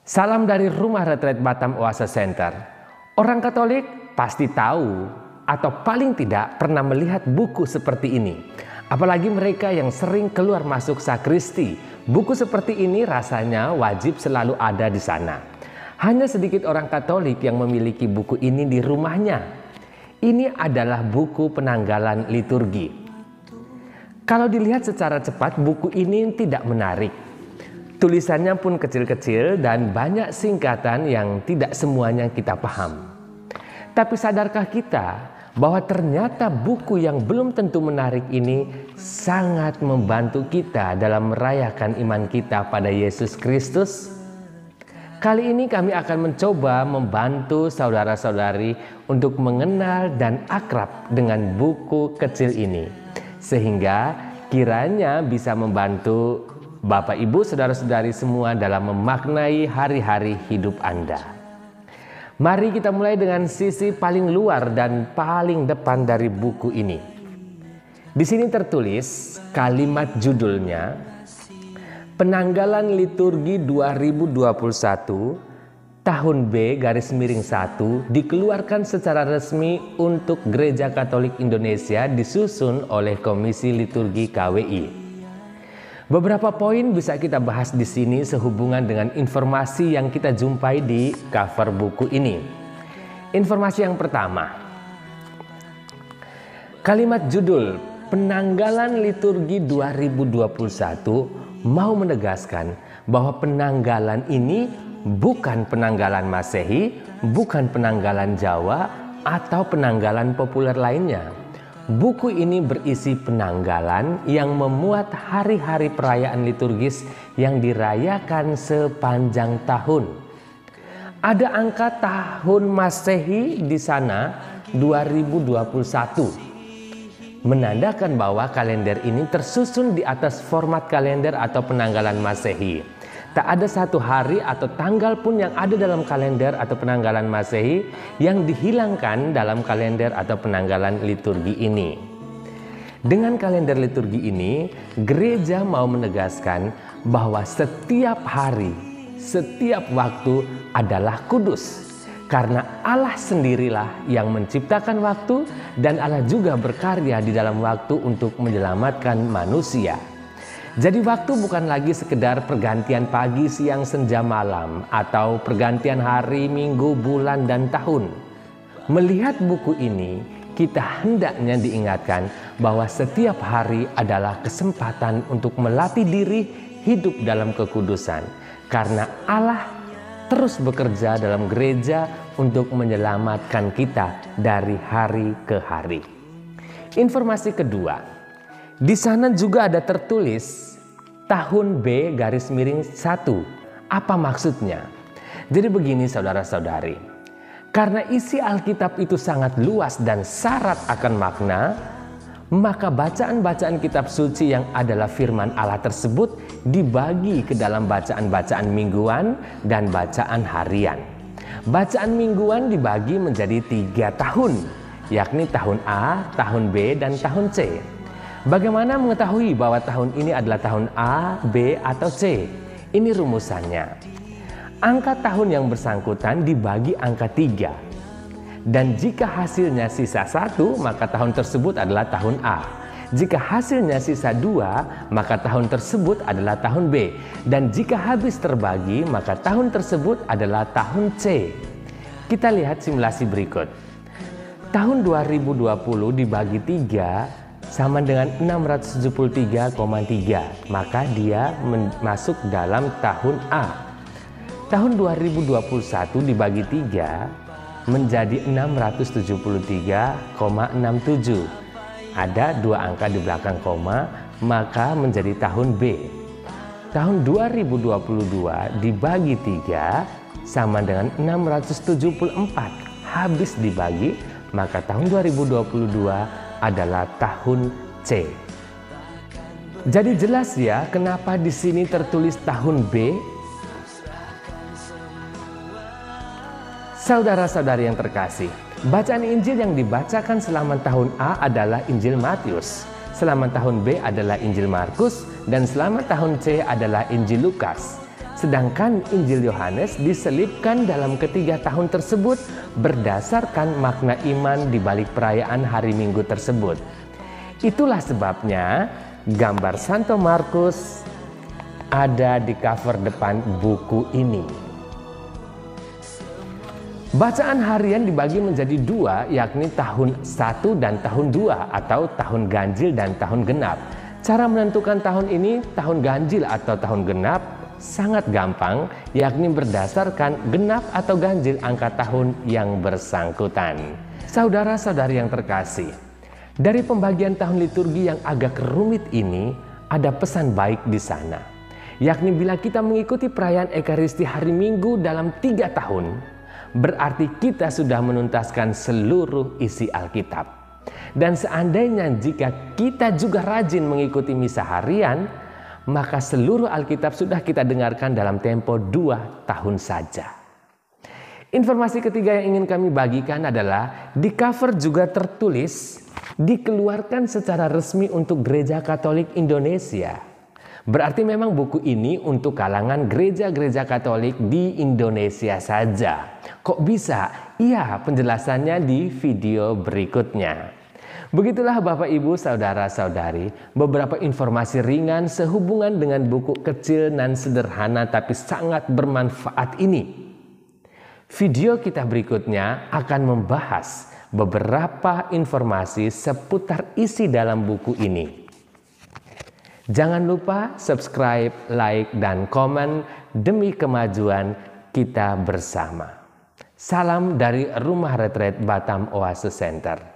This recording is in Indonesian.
Salam dari Rumah Retreat Batam Oase Center. Orang Katolik pasti tahu atau paling tidak pernah melihat buku seperti ini. Apalagi mereka yang sering keluar masuk sakristi. Buku seperti ini rasanya wajib selalu ada di sana. Hanya sedikit orang Katolik yang memiliki buku ini di rumahnya. Ini adalah buku penanggalan liturgi. Kalau dilihat secara cepat, buku ini tidak menarik. Tulisannya pun kecil-kecil dan banyak singkatan yang tidak semuanya kita paham. Tapi sadarkah kita bahwa ternyata buku yang belum tentu menarik ini sangat membantu kita dalam merayakan iman kita pada Yesus Kristus? Kali ini kami akan mencoba membantu saudara-saudari untuk mengenal dan akrab dengan buku kecil ini. Sehingga kiranya bisa membantu Bapak, Ibu, saudara-saudari semua dalam memaknai hari-hari hidup Anda. Mari kita mulai dengan sisi paling luar dan paling depan dari buku ini. Di sini tertulis kalimat judulnya, Penanggalan Liturgi 2021 tahun B/1 dikeluarkan secara resmi untuk Gereja Katolik Indonesia disusun oleh Komisi Liturgi KWI. Beberapa poin bisa kita bahas di sini sehubungan dengan informasi yang kita jumpai di cover buku ini. Informasi yang pertama, kalimat judul Penanggalan Liturgi 2021 mau menegaskan bahwa penanggalan ini bukan penanggalan Masehi, bukan penanggalan Jawa, atau penanggalan populer lainnya. Buku ini berisi penanggalan yang memuat hari-hari perayaan liturgis yang dirayakan sepanjang tahun. Ada angka tahun Masehi di sana 2021. Menandakan bahwa kalender ini tersusun di atas format kalender atau penanggalan Masehi. Tak ada satu hari atau tanggal pun yang ada dalam kalender atau penanggalan Masehi yang dihilangkan dalam kalender atau penanggalan liturgi ini. Dengan kalender liturgi ini, gereja mau menegaskan bahwa setiap hari, setiap waktu adalah kudus. Karena Allah sendirilah yang menciptakan waktu dan Allah juga berkarya di dalam waktu untuk menyelamatkan manusia. Jadi waktu bukan lagi sekedar pergantian pagi, siang, senja, malam atau pergantian hari, minggu, bulan, dan tahun. Melihat buku ini, kita hendaknya diingatkan bahwa setiap hari adalah kesempatan untuk melatih diri hidup dalam kekudusan. Karena Allah terus bekerja dalam gereja untuk menyelamatkan kita dari hari ke hari. Informasi kedua. Di sana juga ada tertulis tahun B/1. Apa maksudnya? Jadi begini saudara-saudari. Karena isi Alkitab itu sangat luas dan syarat akan makna, maka bacaan-bacaan kitab suci yang adalah firman Allah tersebut dibagi ke dalam bacaan-bacaan mingguan dan bacaan harian. Bacaan mingguan dibagi menjadi 3 tahun, yakni tahun A, tahun B, dan tahun C. Bagaimana mengetahui bahwa tahun ini adalah tahun A, B, atau C? Ini rumusannya. Angka tahun yang bersangkutan dibagi angka 3. Dan jika hasilnya sisa 1, maka tahun tersebut adalah tahun A. Jika hasilnya sisa 2, maka tahun tersebut adalah tahun B. Dan jika habis terbagi, maka tahun tersebut adalah tahun C. Kita lihat simulasi berikut. Tahun 2020 dibagi 3 sama dengan 673,3, maka dia masuk dalam tahun A. Tahun 2021 dibagi 3 menjadi 673,67. Ada 2 angka di belakang koma, maka menjadi tahun B. Tahun 2022 dibagi 3 sama dengan 674. Habis dibagi, maka tahun 2022 adalah tahun C. Jadi jelas ya kenapa di sini tertulis tahun B? Saudara-saudari yang terkasih, bacaan Injil yang dibacakan selama tahun A adalah Injil Matius, selama tahun B adalah Injil Markus, dan selama tahun C adalah Injil Lukas. Sedangkan Injil Yohanes diselipkan dalam ketiga tahun tersebut berdasarkan makna iman di balik perayaan hari Minggu tersebut. Itulah sebabnya gambar Santo Markus ada di cover depan buku ini. Bacaan harian dibagi menjadi dua, yakni tahun 1 dan tahun 2 atau tahun ganjil dan tahun genap. Cara menentukan tahun ini, tahun ganjil atau tahun genap, sangat gampang, yakni berdasarkan genap atau ganjil angka tahun yang bersangkutan. Saudara-saudari yang terkasih, dari pembagian tahun liturgi yang agak rumit ini, ada pesan baik di sana. Yakni bila kita mengikuti perayaan Ekaristi hari Minggu dalam 3 tahun, berarti kita sudah menuntaskan seluruh isi Alkitab. Dan seandainya jika kita juga rajin mengikuti misa harian, maka seluruh Alkitab sudah kita dengarkan dalam tempo 2 tahun saja. Informasi ketiga yang ingin kami bagikan adalah di cover juga tertulis dikeluarkan secara resmi untuk Gereja Katolik Indonesia. Berarti memang buku ini untuk kalangan gereja-gereja Katolik di Indonesia saja. Kok bisa? Iya, penjelasannya di video berikutnya. Begitulah Bapak Ibu saudara-saudari, beberapa informasi ringan sehubungan dengan buku kecil dan sederhana tapi sangat bermanfaat ini. Video kita berikutnya akan membahas beberapa informasi seputar isi dalam buku ini. Jangan lupa subscribe, like, dan komen demi kemajuan kita bersama. Salam dari Rumah Retret Batam Oase Center.